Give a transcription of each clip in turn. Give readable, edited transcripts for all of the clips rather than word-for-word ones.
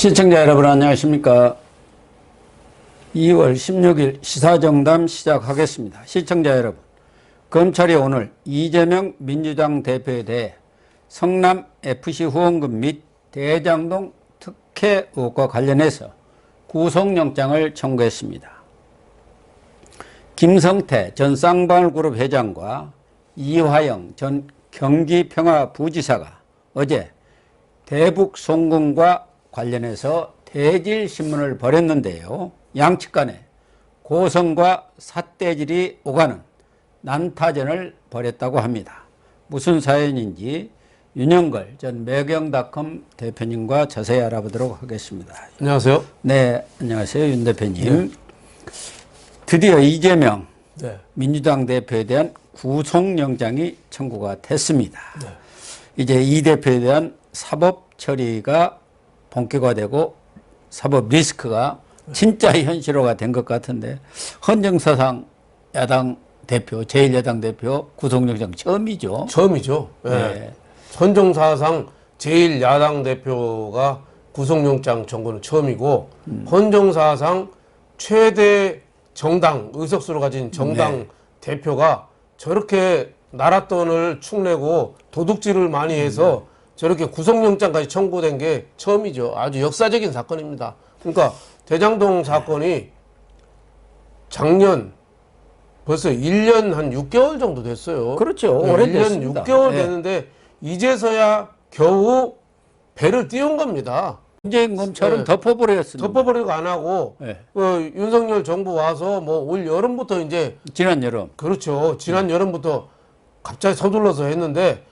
시청자 여러분 안녕하십니까. 2월 16일 시사정담 시작하겠습니다. 시청자 여러분, 검찰이 오늘 이재명 민주당 대표에 대해 성남FC 후원금 및 대장동 특혜 의혹과 관련해서 구속영장을 청구했습니다. 김성태 전 쌍방울그룹 회장과 이화영 전 경기평화부지사가 어제 대북 송금과 관련해서 대질신문을 벌였는데요. 양측 간에 고성과 삿대질이 오가는 난타전을 벌였다고 합니다. 무슨 사연인지 윤영걸 전 매경닷컴 대표님과 자세히 알아보도록 하겠습니다. 안녕하세요. 네, 안녕하세요. 윤 대표님. 네. 드디어 이재명 민주당 대표에 대한 구속영장이 청구가 됐습니다. 네. 이제 이 대표에 대한 사법 처리가 본격화되고 사법 리스크가 진짜 현실화가 된 것 같은데, 헌정사상 야당 대표, 제1야당 대표 구속영장 처음이죠. 처음이죠. 네. 네. 헌정사상 제1야당 대표가 구속영장 청구는 처음이고, 헌정사상 최대 정당, 의석수를 가진 정당 대표가 저렇게 나라 돈을 축내고 도둑질을 많이 해서 저렇게 구속영장까지 청구된 게 처음이죠. 아주 역사적인 사건입니다. 그러니까 대장동 사건이 작년 벌써 1년 한 6개월 정도 됐어요. 그렇죠. 오래됐습니다. 1년 6개월 됐는데 이제서야 겨우 배를 띄운 겁니다. 문재인 검찰은 덮어버렸습니다. 덮어버리고 안 하고 윤석열 정부 와서 뭐 올 여름부터 이제 지난 여름. 그렇죠. 지난 여름부터 갑자기 서둘러서 했는데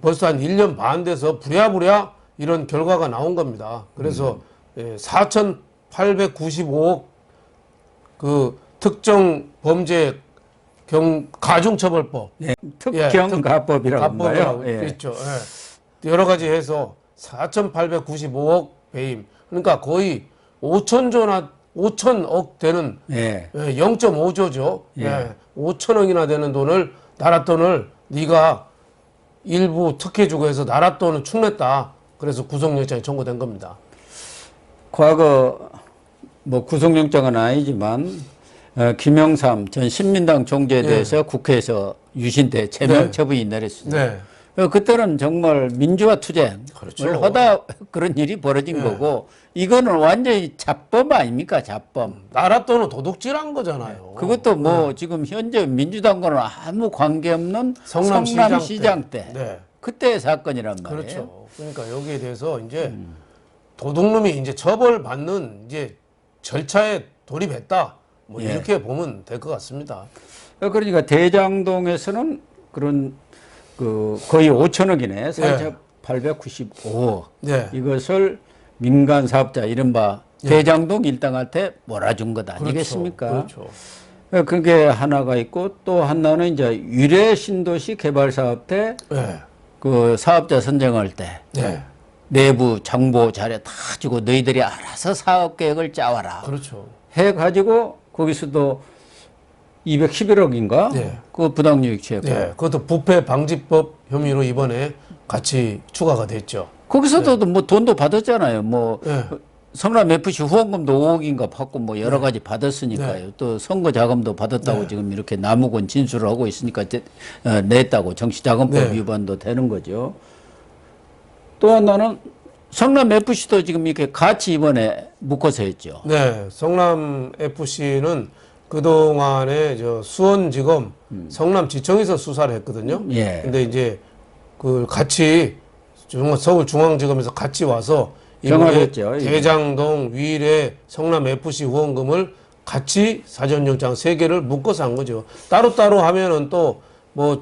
벌써 한 1년 반 돼서 부랴부랴 이런 결과가 나온 겁니다. 그래서 4,895억 그 특정 범죄 가중처벌법. 특경가법이라고 하나요? 그렇죠. 여러 가지 해서 4,895억 배임. 그러니까 거의 5천억 되는 0.5조죠. 5천억이나 되는 돈을, 나라 돈을 네가 일부 특혜 주고 해서 나라 돈을 축냈다. 그래서 구속영장이 청구된 겁니다. 과거 뭐 구속영장은 아니지만 김영삼 전 신민당 총재에 대해서 국회에서 유신돼 제명 처분이 내렸습니다. 그때는 정말 민주화 투쟁을 하다 그런 일이 벌어진 거고, 이거는 완전히 잡범 아닙니까? 잡범. 나라 돈은 도둑질한 거잖아요. 그것도 뭐 지금 현재 민주당과는 아무 관계없는 성남시장 때 그때의 사건이란 말이에요. 그렇죠. 그러니까 여기에 대해서 이제 도둑놈이 이제 처벌받는 이제 절차에 돌입했다. 뭐 이렇게 보면 될 것 같습니다. 그러니까 대장동에서는 그런 거의 5천억이네. 4,895억. 이것을 민간 사업자 이른바 대장동 일당한테 몰아준 것 아니겠습니까? 그렇죠. 그게 하나가 있고, 또 하나는 이제 유래 신도시 개발 사업 때 그 사업자 선정할 때 내부 정보 자료 다 주고 너희들이 알아서 사업 계획을 짜와라. 그렇죠. 해가지고 거기서도 211억인가? 그 부당이익 취했고. 그것도 부패 방지법 혐의로 이번에 같이 추가가 됐죠. 거기서도 뭐 돈도 받았잖아요. 뭐 성남FC 후원금도 5억인가 받고 뭐 여러 가지 받았으니까요. 또 선거 자금도 받았다고 지금 이렇게 남욱은 진술을 하고 있으니까 냈다고 정치자금법 위반도 되는 거죠. 또 하나는 성남FC도 지금 이렇게 같이 이번에 묶어서 했죠. 성남FC는 그동안에 수원지검 성남지청에서 수사를 했거든요. 근데 이제 그 같이 서울중앙지검에서 같이 와서 이번에 대장동 위례 성남FC 후원금을 같이 사전영장 3개를 묶어서 한 거죠. 따로따로 하면은 또 뭐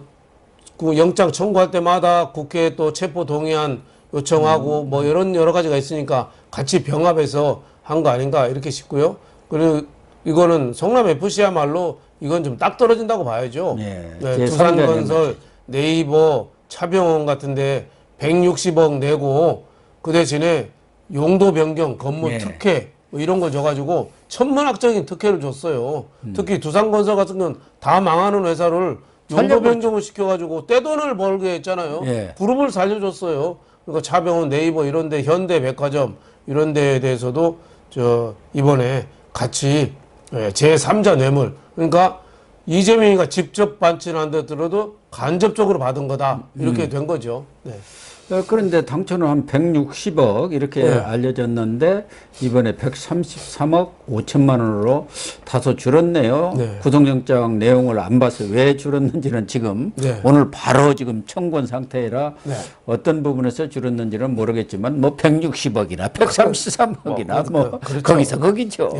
그 영장 청구할 때마다 국회에 또 체포 동의안 요청하고 뭐 여러 가지가 있으니까 같이 병합해서 한 거 아닌가 이렇게 싶고요. 그리고 이거는 성남FC야말로 이건 좀 딱 떨어진다고 봐야죠. 두산건설, 네이버, 차병원 같은데 160억 내고 그 대신에 용도 변경, 건물 특혜 뭐 이런 걸 줘가지고 천문학적인 특혜를 줬어요. 특히 두산건설 같은 건 다 망하는 회사를 용도 변경을 시켜가지고 떼돈을 벌게 했잖아요. 그룹을 살려줬어요. 그러니까 차병원, 네이버 이런 데, 현대백화점 이런 데에 대해서도 이번에 같이 제3자 뇌물, 그러니까 이재명이가 직접 받지는 않더라도 간접적으로 받은 거다. 이렇게 된 거죠. 네. 그런데 당초는 한 160억 이렇게 알려졌는데 이번에 133억 5천만 원으로 다소 줄었네요. 구속영장 내용을 안 봐서 왜 줄었는지는 지금 오늘 바로 지금 청구한 상태라 어떤 부분에서 줄었는지는 모르겠지만 뭐 160억이나 133억이나 그렇죠. 거기서 거기죠.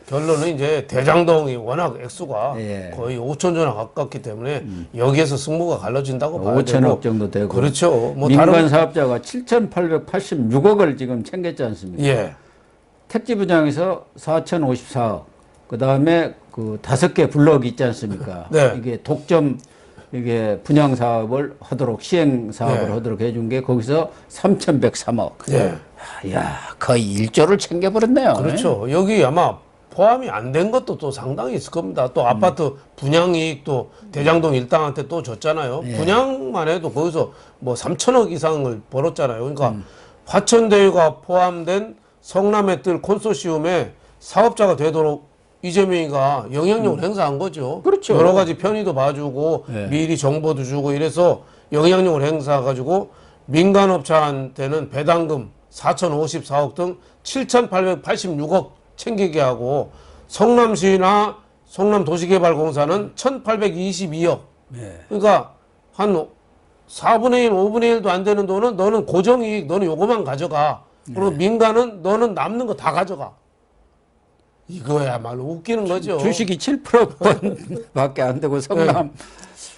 결론은 이제 대장동이 워낙 액수가 거의 5천 조나 가깝기 때문에 여기에서 승부가 갈라진다고 봐야 되고 5천억 정도 되고 그렇죠. 뭐 민간 사업자가 7,886억을 지금 챙겼지 않습니까? 택지 분양에서 4,054억. 그 다음에 그 5개 블럭 있지 않습니까? 이게 독점 이게 분양 사업을 하도록 시행 사업을 하도록 해준 게 거기서 3,103억. 야, 거의 1조를 챙겨버렸네요. 그렇죠. 여기 아마 포함이 안 된 것도 또 상당히 있을 겁니다. 또 아파트 분양이익도 대장동 일당한테 또 줬잖아요. 분양만 해도 거기서 뭐 3천억 이상을 벌었잖아요. 그러니까 화천대유가 포함된 성남의 뜰 콘소시움에 사업자가 되도록 이재명이가 영향력을 행사한 거죠. 그렇죠. 여러 가지 편의도 봐주고 미리 정보도 주고 이래서 영향력을 행사해가지고 민간업체한테는 배당금 4,054억 등 7,886억 챙기게 하고 성남시나 성남도시개발공사는 1,822억. 그러니까 한 4분의 1, 5분의 1도 안 되는 돈은 너는 고정이익, 너는 요거만 가져가. 그리고 민간은 너는 남는 거 다 가져가. 이거야말로 웃기는 거죠. 주식이 7%밖에 안 되고 성남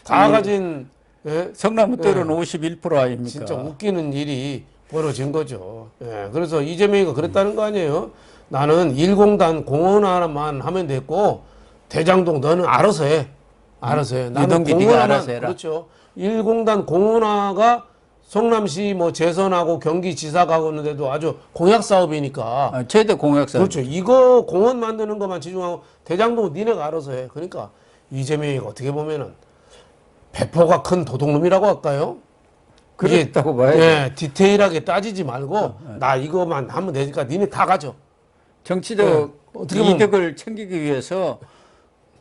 다 가진 성남 뜰은 51% 아닙니까? 진짜 웃기는 일이 벌어진 거죠. 그래서 이재명이가 그랬다는 거 아니에요. 나는 1공단 공원 하나만 하면 됐고 대장동 너는 알아서 해. 알아서 해. 나는 네가 알아서 해라. 그렇죠. 1공단 공원화가 성남시 뭐 재선하고 경기지사 가고 있는데도 아주 공약 사업이니까. 최대 공약 사업. 그렇죠. 이거 공원 만드는 것만 집중하고 대장동 니네가 알아서 해. 그러니까 이재명이가 어떻게 보면은 배포가 큰 도둑놈이라고 할까요? 그랬다고 봐야죠. 디테일하게 따지지 말고 나 이거만 하면 되니까 니네 다 가져. 정치적 이득을 챙기기 위해서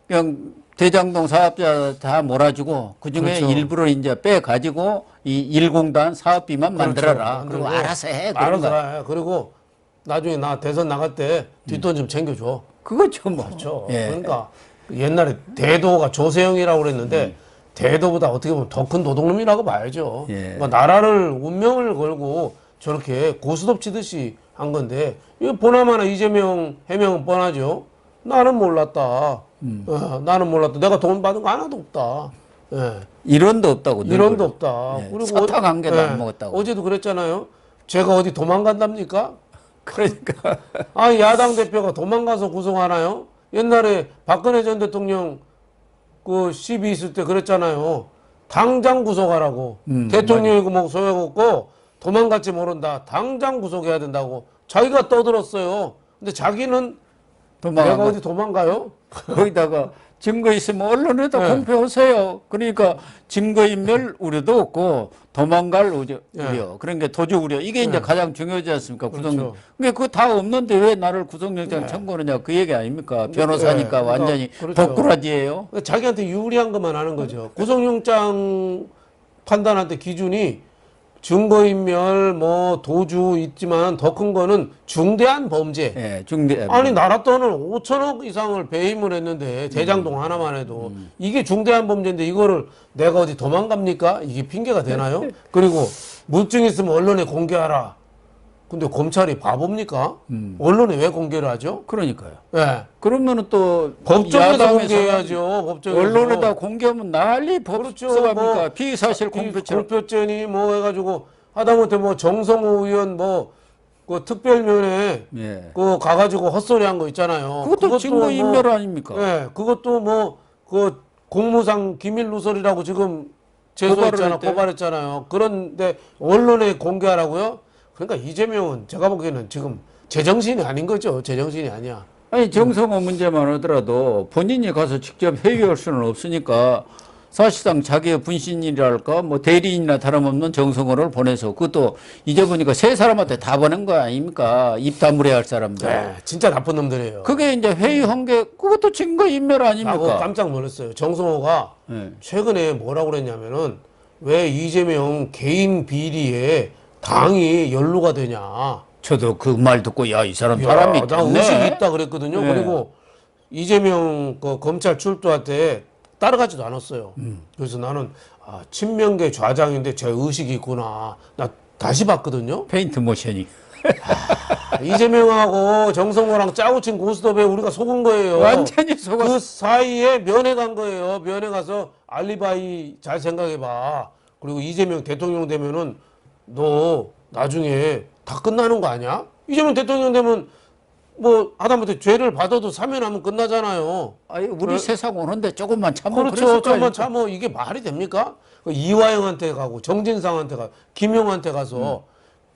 그냥 대장동 사업자 다 몰아주고 그중에 일부를 이제 빼가지고 이 1공단 사업비만 만들어라. 그리고 알아서 해. 알아서 해. 그리고 나중에 나 대선 나갈 때 뒷돈 좀 챙겨줘. 그거죠 뭐. 그렇죠. 그러니까 옛날에 대도가 조세영이라고 그랬는데 대도보다 어떻게 보면 더 큰 도둑놈이라고 봐야죠. 뭐 나라를 운명을 걸고 저렇게 고스톱 치듯이 한 건데 이거 보나마나 이재명 해명은 뻔하죠. 나는 몰랐다. 나는 몰랐다. 내가 돈 받은 거 하나도 없다. 1원도 없다고. 1원도 없다. 그리고 사탕 한 개도 안 먹었다고. 어제도 그랬잖아요. 제가 어디 도망간답니까? 그러니까. 아니 야당 대표가 도망가서 구속하나요? 옛날에 박근혜 전 대통령 그 시비 있을 때 그랬잖아요. 당장 구속하라고. 대통령이 뭐 소용없고 도망갈지 모른다. 당장 구속해야 된다고. 자기가 떠들었어요. 근데 자기는 내가 어디 도망가요? 거기다가 증거 있으면 언론에다 공표하세요. 그러니까 증거인멸 우려도 없고 도망갈 우려. 그러니까 도주 우려. 이게 이제 가장 중요하지 않습니까? 그렇죠. 근데 그거 다 없는데 왜 나를 구속영장 청구하느냐 그 얘기 아닙니까? 변호사니까 완전히 복구라지예요. 자기한테 유리한 것만 하는 거죠. 구속영장 판단할 때 기준이 증거인멸, 뭐 도주 있지만 더 큰 거는 중대한 범죄. 아니 나라 돈을 5천억 이상을 배임을 했는데 대장동 하나만 해도 이게 중대한 범죄인데 이거를 내가 어디 도망갑니까? 이게 핑계가 되나요? 그리고 물증 있으면 언론에 공개하라. 근데 검찰이 바보입니까? 언론에 왜 공개를 하죠? 그러니까요. 그러면은 또 법정에서 공개해야죠. 법정에서. 언론에다 공개하면 난리 법석합니까? 뭐 비사실 공표처럼. 공표죄니 뭐 해가지고 하다못해 뭐 정성호 의원 뭐 그 특별면에 그 가가지고 헛소리 한 거 있잖아요. 그것도 증거인멸 아닙니까? 그것도 뭐 그 공무상 기밀 누설이라고 지금 제소했잖아, 고발했잖아요. 그런데 언론에 공개하라고요? 그러니까 이재명은 제가 보기에는 지금 제정신이 아닌 거죠. 제정신이 아니야. 아니 정성호 문제만 하더라도 본인이 가서 직접 회유할 수는 없으니까 사실상 자기의 분신이랄까 뭐 대리인이나 다름없는 정성호를 보내서 그것도 이제 보니까 세 사람한테 다 보낸 거 아닙니까? 입 다물어야 할 사람들. 네, 진짜 나쁜 놈들이에요. 그게 이제 회의한 게 그것도 증거 인멸 아닙니까? 깜짝 놀랐어요. 정성호가 네. 최근에 뭐라고 그랬냐면은 왜 이재명 개인 비리에 당이 연루가 되냐. 저도 그 말 듣고 야, 이 사람 사람이 나 있네. 의식이 있다 그랬거든요. 네. 그리고 이재명 그 검찰 출두할 때 따라가지도 않았어요. 그래서 나는 친명계 좌장인데 제 의식이 있구나. 나 다시 봤거든요. 페인트 모션이. 이재명하고 정성호랑 짜고 친 고스톱에 우리가 속은 거예요. 완전히 속았어. 그 사이에 면회 간 거예요. 면회 가서 알리바이 잘 생각해봐. 그리고 이재명 대통령 되면은 너 나중에 다 끝나는 거 아니야? 이재명 대통령 되면 뭐 하다못해 죄를 받아도 사면하면 끝나잖아요. 아니 우리 세상 오는데 조금만 참고 그렇죠. 조금만 참어. 이게 말이 됩니까? 그 이화영한테 가고 정진상한테 가고 김용한테 가서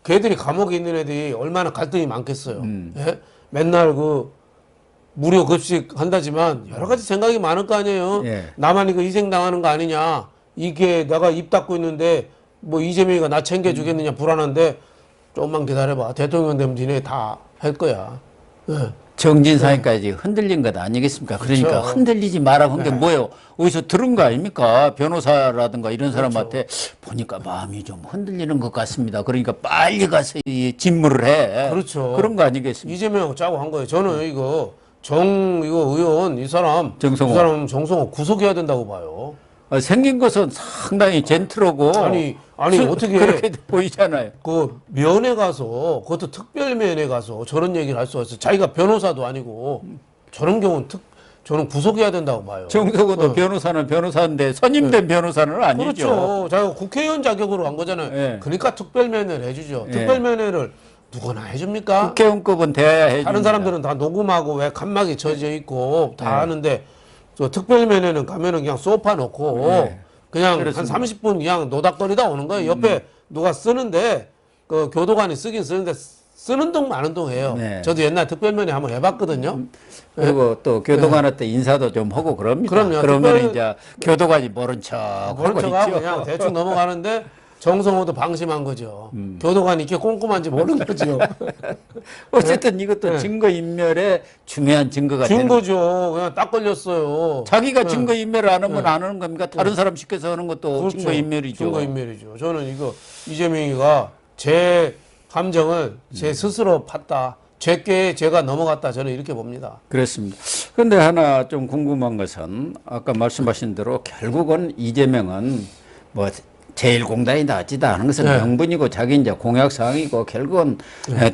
걔들이 감옥에 있는 애들이 얼마나 갈등이 많겠어요. 예? 맨날 그 무료 급식 한다지만 여러 가지 생각이 많을 거 아니에요. 예. 나만 이거 희생당하는 거 아니냐. 이게 내가 입 닫고 있는데 뭐 이재명이가 나 챙겨주겠느냐 불안한데 조금만 기다려봐. 대통령 되면 니네 다 할 거야. 예. 정진상까지 흔들린 것 아니겠습니까? 그러니까 그렇죠. 흔들리지 마라 한 게 뭐예요? 어디서 들은 거 아닙니까? 변호사라든가 이런 사람한테 보니까 마음이 좀 흔들리는 것 같습니다. 그러니까 빨리 가서 이 진물을 해. 그렇죠. 그런 거 아니겠습니까? 이재명 짜고 한 거예요. 저는 이거 이거 의원 이 사람 정성호. 이 사람 정성호 구속해야 된다고 봐요. 생긴 것은 상당히 젠틀하고 아니 어떻게 그렇게 보이잖아요. 그 면회 가서 그것도 특별 면회 가서 저런 얘기를 할 수가 있어요. 자기가 변호사도 아니고 저런 경우는 저는 구속해야 된다고 봐요. 정석호도 변호사는 변호사인데 선임된 변호사는 아니죠. 그렇죠. 자기가 국회의원 자격으로 간 거잖아요. 네. 그러니까 특별 면회를 해주죠. 네. 특별 면회를 누구나 해줍니까? 국회의원급은 돼야 해줍니다. 다른 사람들은 다 녹음하고 왜 칸막이 쳐져 있고 다 하는데 저 특별 면회는 가면은 그냥 소파 놓고 그냥 그렇습니다. 한 30분 그냥 노닥거리다 오는 거예요. 옆에 누가 쓰는데 그 교도관이 쓰긴 쓰는데 쓰는 동 마는 동 해요. 네. 저도 옛날 특별 면회 한번 해봤거든요. 그리고 또 교도관한테 인사도 좀 하고 그럽니다. 그럼요. 그러면 특별- 이제 교도관이 모른 척 하고 모른 척하고 있죠. 그냥 대충 넘어가는데 정성호도 방심한 거죠. 교도관이 이렇게 꼼꼼한지 모르는 거죠. 어쨌든 이것도 증거인멸의 중요한 증거가 되는 준 거죠. 그냥 딱 걸렸어요. 자기가 증거인멸을 안 하면 안 하는 겁니까? 다른 사람 시켜서 하는 것도 그렇죠. 증거인멸이죠. 증거인멸이죠. 저는 이거 이재명이가 제 감정을 제 스스로 팠다. 죄께 제가 넘어갔다. 저는 이렇게 봅니다. 그렇습니다. 그런데 하나 좀 궁금한 것은 아까 말씀하신 대로 결국은 이재명은 뭐 제1공단이 낫지도 않은 것은 네. 명분이고 자기 이제 공약 사항이고 결국은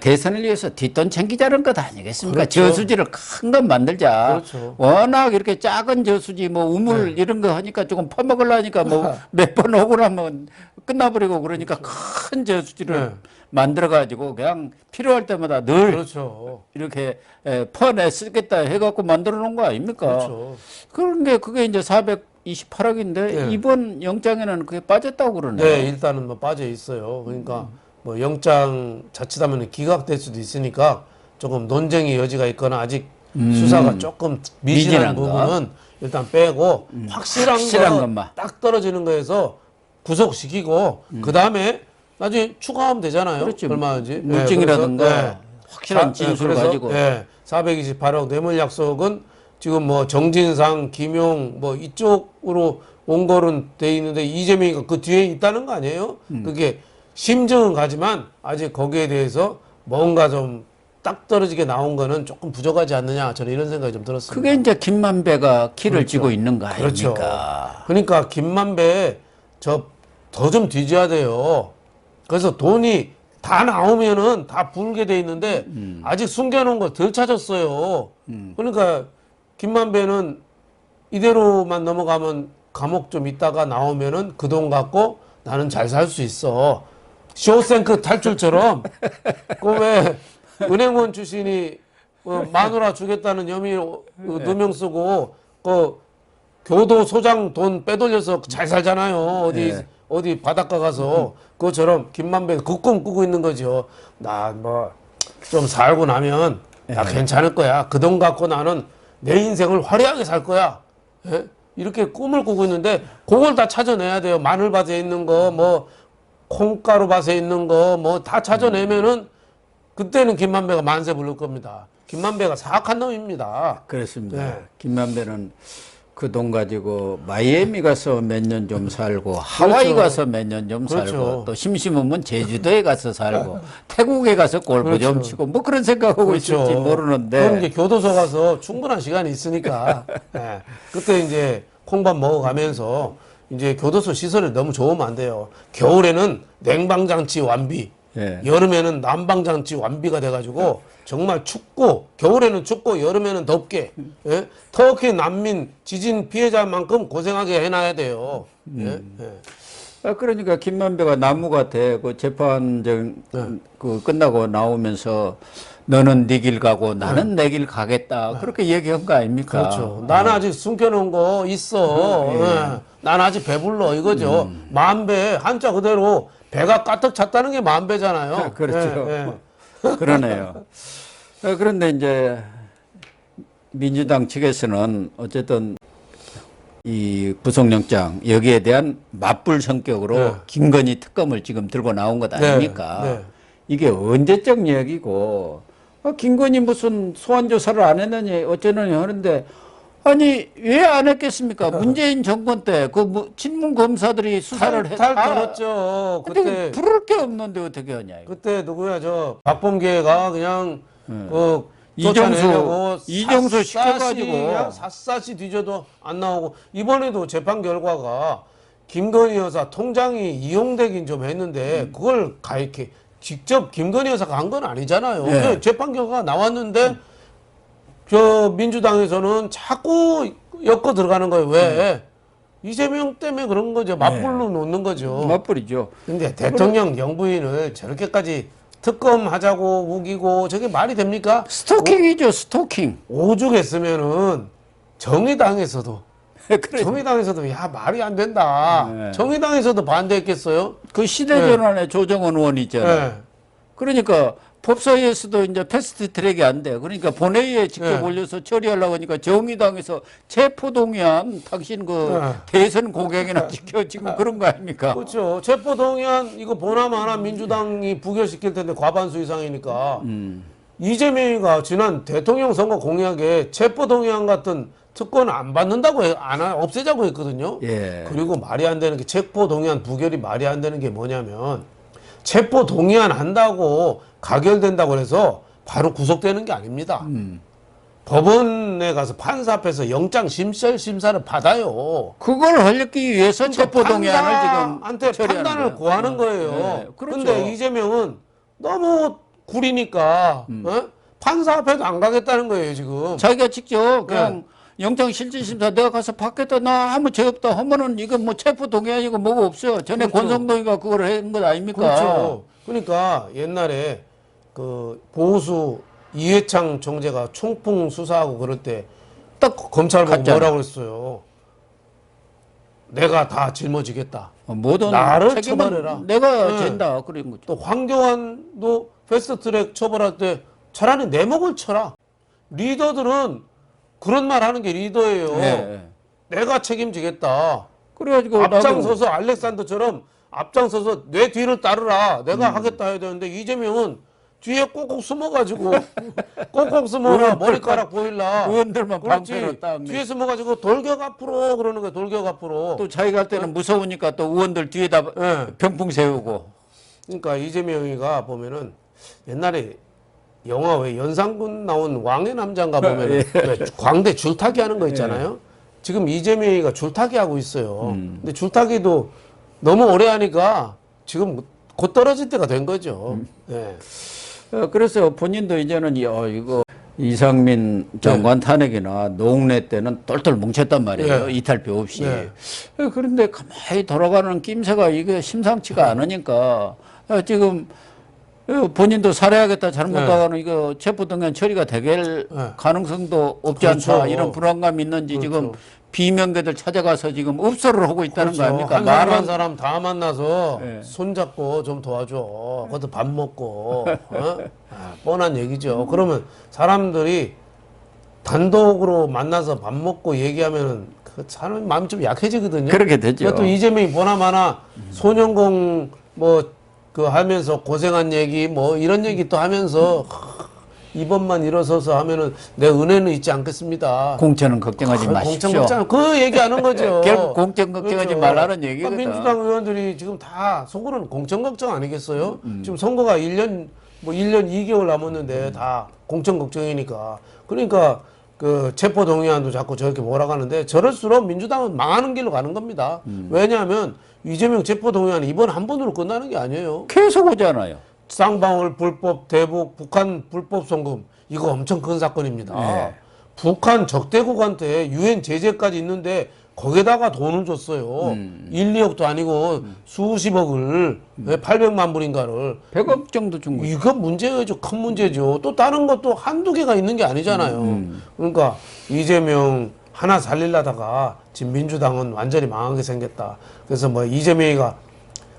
대선을 위해서 뒷돈 챙기자는 것 아니겠습니까? 그렇죠. 저수지를 큰 것 만들자. 그렇죠. 워낙 이렇게 작은 저수지 뭐 우물 이런 거 하니까 조금 퍼먹으려니까 뭐 몇 번 오고 나면 끝나버리고 그러니까 큰 저수지를 만들어 가지고 그냥 필요할 때마다 늘 그렇죠. 이렇게 퍼내 쓰겠다 해갖고 만들어 놓은 거 아닙니까? 그렇죠. 그런데 그게 이제 428억인데 이번 영장에는 그게 빠졌다고 그러네요. 네, 일단은 뭐 빠져 있어요. 그러니까 뭐 영장 자칫하면 기각될 수도 있으니까 조금 논쟁의 여지가 있거나 아직 수사가 조금 미진한 미진한 거. 부분은 일단 빼고 확실한 것만. 딱 떨어지는 거에서 구속시키고 그 다음에 나중에 추가하면 되잖아요. 그렇죠. 얼마든지. 물증이라든가 확실한 진술을 가지고. 428억 뇌물 약속은 지금 뭐 정진상, 김용 뭐 이쪽으로 온 거는 돼 있는데 이재명이가 그 뒤에 있다는 거 아니에요? 그게 심증은 가지만 아직 거기에 대해서 뭔가 좀 딱 떨어지게 나온 거는 조금 부족하지 않느냐 저는 이런 생각이 좀 들었습니다. 그게 이제 김만배가 키를 그렇죠. 쥐고 있는 거 그렇죠. 아닙니까? 그러니까 김만배 저 더 좀 뒤져야 돼요. 그래서 돈이 다 나오면은 다 불게 돼 있는데 아직 숨겨놓은 걸 덜 찾았어요. 그러니까 김만배는 이대로만 넘어가면 감옥 좀 있다가 나오면은 그 돈 갖고 나는 잘 살 수 있어. 쇼생크 탈출처럼 그 왜 은행원 출신이 마누라 주겠다는 혐의로 누명 쓰고 그 교도소장 돈 빼돌려서 잘 살잖아요. 어디 바닷가 가서 그것처럼 김만배 그 꿈 꾸고 있는 거죠. 나 뭐 좀 살고 나면 나 괜찮을 거야. 그 돈 갖고 나는 내 인생을 화려하게 살 거야. 예? 이렇게 꿈을 꾸고 있는데 그걸 다 찾아내야 돼요. 마늘밭에 있는 거, 뭐 콩가루밭에 있는 거, 뭐 다 찾아내면은 그때는 김만배가 만세 부를 겁니다. 김만배가 사악한 놈입니다. 그렇습니다. 네. 김만배는 그 돈 가지고 마이애미 가서 몇 년 좀 살고 하와이 그렇죠. 가서 몇 년 좀 그렇죠. 살고 또 심심하면 제주도에 가서 살고 태국에 가서 골프 그렇죠. 좀 치고 뭐 그런 생각하고 그렇죠. 있을지 모르는데 그럼 이제 교도소 가서 충분한 시간이 있으니까 예. 그때 이제 콩밥 먹어가면서 이제 교도소 시설이 너무 좋으면 안 돼요. 겨울에는 냉방장치 완비, 예. 여름에는 난방장치 완비가 돼가지고 정말 춥고 겨울에는 춥고 여름에는 덥게 예? 터키 난민 지진 피해자만큼 고생하게 해놔야 돼요. 예? 예. 그러니까 김만배가 나무가 되고 재판 그 끝나고 나오면서 너는 네 길 가고 나는 내 길 가겠다 그렇게 얘기한 거 아닙니까? 그렇죠. 나는 아직 숨겨놓은 거 있어. 예. 난 아직 배불러 이거죠. 만배 한자 그대로 배가 가득 찼다는 게 만배잖아요. 그렇죠. 예, 예. 그러네요. 그런데 이제 민주당 측에서는 어쨌든 이 구속영장 여기에 대한 맞불 성격으로 네. 김건희 특검을 지금 들고 나온 것 아닙니까? 네, 네. 이게 언제적 얘기고 김건희 무슨 소환 조사를 안 했느니 어쩌느니 하는데 아니 왜 안 했겠습니까? 문재인 정권 때 그 친문 검사들이 수사를 탈 털었죠. 그때 부를 게 없는데 어떻게 하냐 이거. 그때 누구야 저 박범계가 그냥 그 이정수 시켜가지고 그냥 샅샅이 뒤져도 안 나오고 이번에도 재판 결과가 김건희 여사 통장이 이용되긴 좀 했는데 그걸 이렇게 직접 김건희 여사가 한 건 아니잖아요. 네. 재판 결과가 나왔는데 저 민주당에서는 자꾸 엮어 들어가는 거예요. 왜? 이재명 때문에 그런 거죠. 맞불로 놓는 거죠. 맞불이죠. 근데 대통령 영부인을 저렇게까지 특검하자고 우기고 저게 말이 됩니까? 스토킹이죠, 스토킹. 오죽했으면은 정의당에서도 정의당에서도 야 말이 안 된다. 네. 정의당에서도 반대했겠어요? 그 시대전환에 조정원 의원 있잖아요. 네. 그러니까 법사위에서도 이제 패스트 트랙이 안 돼. 그러니까 본회의에 직접 네. 올려서 처리하려고 하니까 정의당에서 체포동의안 당신 그 네. 대선 고객이나 지켜 지금 그런 거 아닙니까? 그렇죠. 체포동의안 이거 보나마나 민주당이 부결시킬 텐데 과반수 이상이니까 이재명이가 지난 대통령 선거 공약에 체포동의안 같은 특권 안 받는다고 없애자고 했거든요. 예. 그리고 말이 안 되는 게 체포동의안 부결이 말이 안 되는 게 뭐냐면 체포동의안 한다고 가결된다고 해서 바로 구속되는 게 아닙니다. 법원에 가서 판사 앞에서 영장 심사를 받아요. 그걸 하기 위해서 체포동의안을 지금 판사한테 처리하는 판단을 거예요. 구하는 거예요. 네, 그렇죠. 그런데 이재명은 너무 구리니까 판사 앞에도 안 가겠다는 거예요 지금. 자기가 직접 그냥 영장 실질심사 내가 가서 받겠다 나 아무 죄 없다 하면은 이건 뭐 체포동의안이고 뭐가 없어요. 전에 그렇죠. 권성동이가 그걸 한 것 아닙니까? 그렇죠. 그러니까 옛날에 그 보수 이회창 총재가 총풍 수사하고 그럴 때 딱 검찰 보고 갔잖아. 뭐라고 했어요. 내가 다 짊어지겠다. 모든 나를 책임은 처벌해라. 내가 네. 진다 그런 거죠. 또 황교안도 패스트트랙 처벌할 때 차라리 내 목을 쳐라. 리더들은 그런 말 하는 게 리더예요. 네. 내가 책임지겠다. 그래가지고 앞장서서 알렉산더처럼 앞장서서 내 뒤를 따르라. 내가 하겠다 해야 되는데 이재명은 뒤에 꼭꼭 숨어가지고 꼭꼭 숨어라. 머리카락 보일라. 의원들만 그렇지. 방패로 딱 뒤에 숨어가지고 돌격 앞으로 그러는 거야. 돌격 앞으로. 또 자기가 할 때는 무서우니까 또 의원들 뒤에다 네. 병풍 세우고. 그러니까 이재명이가 보면은 옛날에 영화 왜 연상군 나온 왕의 남자인가 보면은 왜 광대 줄타기 하는 거 있잖아요. 지금 이재명이가 줄타기 하고 있어요. 근데 줄타기도 너무 오래 하니까 지금 곧 떨어질 때가 된 거죠. 네. 그래서 본인도 이제는 이거 이상민 장관 탄핵이나 노웅래 때는 똘똘 뭉쳤단 말이에요. 네. 이탈표 없이. 네. 그런데 가만히 돌아가는 낌새가 이게 심상치가 않으니까 지금 본인도 살해하겠다 잘못하고는 이거 체포동의안 처리가 되길 가능성도 없지 않다. 그렇죠. 이런 불안감이 있는지 그렇죠. 지금 비명계들 찾아가서 지금 업소를 하고 있다는 그렇죠. 거 아닙니까? 한 사람 한 사람 다 만나서 네. 손잡고 좀 도와줘. 그것도 밥 먹고. 뻔한 얘기죠. 그러면 사람들이 단독으로 만나서 밥 먹고 얘기하면은 사람이 마음이 좀 약해지거든요. 그렇게 되죠. 또 이재명이 보나마나 소년공 뭐 그 하면서 고생한 얘기 뭐 이런 얘기 또 하면서 이번만 일어서서 하면은 내 은혜는 잊지 않겠습니다. 공천은 걱정하지 마십시오. 공천 걱정 그 얘기하는 거죠. 결국 공천 걱정하지 그렇죠. 말라는 얘기거든. 민주당 의원들이 지금 다 속으로는 공천 걱정 아니겠어요? 지금 선거가 1년 2개월 남았는데 다 공천 걱정이니까. 그러니까 그 체포 동의안도 자꾸 저렇게 몰아가는데 저럴수록 민주당은 망하는 길로 가는 겁니다. 왜냐하면 이재명 체포 동의안이 이번 한 번으로 끝나는 게 아니에요. 계속 오잖아요. 쌍방울 불법 대북 북한 불법 송금 이거 엄청 큰 사건입니다. 네. 북한 적대국한테 유엔 제재까지 있는데 거기다가 돈을 줬어요. 1, 2억도 아니고 수십억을 800만 불인가를 100억 정도 준 거죠. 이거 문제죠. 큰 문제죠. 또 다른 것도 한두 개가 있는 게 아니잖아요. 그러니까 이재명 하나 살리려다가 지금 민주당은 완전히 망하게 생겼다. 그래서 뭐 이재명이가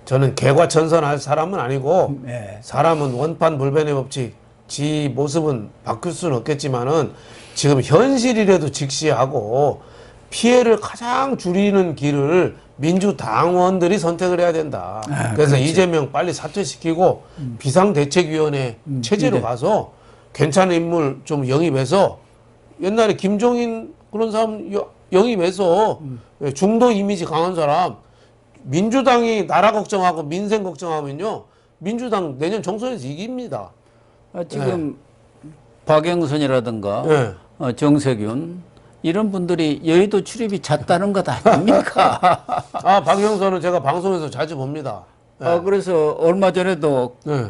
저는 개과천선할 사람은 아니고 네. 사람은 원판 불변의 법칙 지 모습은 바뀔 수는 없겠지만은 지금 현실이라도 직시하고 피해를 가장 줄이는 길을 민주당원들이 선택을 해야 된다. 그래서 그렇죠. 이재명 빨리 사퇴시키고 비상대책위원회 체제로 가서 괜찮은 인물 좀 영입해서 옛날에 김종인 그런 사람 영입해서 중도 이미지 강한 사람 민주당이 나라 걱정하고 민생 걱정하면요 민주당 내년 총선에서 이깁니다. 지금 박영선이라든가 네. 정세균 이런 분들이 여의도 출입이 잦다는 것 아닙니까? 아 박영선은 제가 방송에서 자주 봅니다. 네. 그래서 얼마 전에도 네.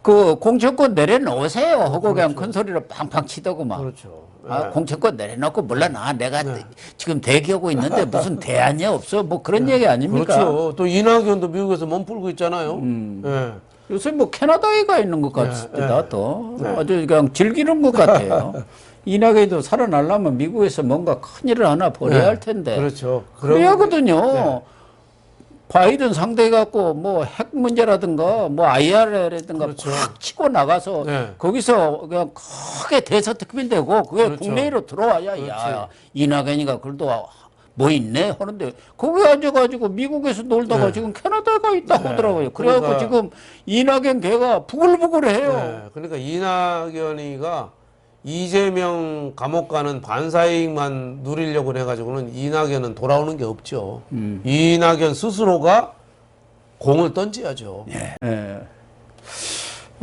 그 공천권 내려놓으세요 하고 그냥 큰 소리로 팡팡 치더고 막. 그렇죠. 공천권 내려놓고 물러나 내가 지금 대기하고 있는데 무슨 대안이 없어 뭐 그런 얘기 아닙니까? 그렇죠. 또 이낙연도 미국에서 몸 풀고 있잖아요. 네. 요새 뭐 캐나다에 가 있는 것 같습니다. 또 아주 그냥 즐기는 것 같아요. 이낙연도 살아나려면 미국에서 뭔가 큰 일을 하나 벌여야 할 텐데. 그렇죠. 그래야거든요. 바이든 상대해갖고 뭐 핵 문제라든가 뭐 IR라든가 그렇죠. 팍 치고 나가서 거기서 그냥 크게 대서특필되고 그게 그렇죠. 국내로 들어와야 야 이낙연이가 그래도 뭐 있네 하는데 거기 앉아가지고 미국에서 놀다가 지금 캐나다에 가 있다고 하더라고요. 그래갖고 그러니까, 지금 이낙연 걔가 부글부글해요. 네. 그러니까 이낙연이가 이재명 감옥 가는 반사이익만 누리려고 해가지고는 이낙연은 돌아오는 게 없죠. 이낙연 스스로가 공을 던져야죠.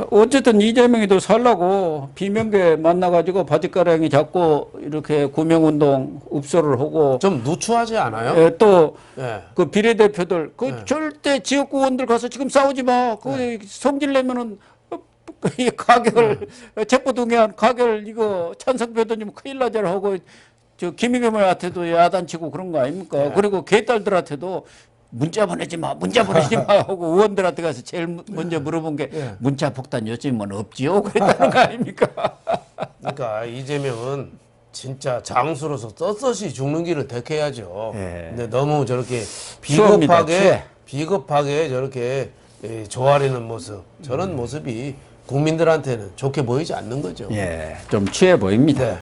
어쨌든 이재명이도 살라고 비명계 만나가지고 바짓가랑이 잡고 이렇게 구명운동 읍소를 하고 좀 누추하지 않아요? 또 그 비례대표들 그 절대 지역구원들 가서 지금 싸우지 마. 그 성질 내면은 이 가결 체포동의안 가결 이거 찬성표도 좀 큰일 나잖아 하고 저 김의겸한테도 야단치고 그런 거 아닙니까? 그리고 개딸들한테도 문자 보내지 마 하고 의원들한테 가서 제일 먼저 물어본 게 문자 폭탄 요즘은 없지요? 그랬다는 거 아닙니까? 그러니까 이재명은 진짜 장수로서 떳떳이 죽는 길을 택해야죠. 근데 너무 저렇게 비겁하게 저렇게 조아리는 모습 저런 모습이 국민들한테는 좋게 보이지 않는 거죠. 좀 취해 보입니다.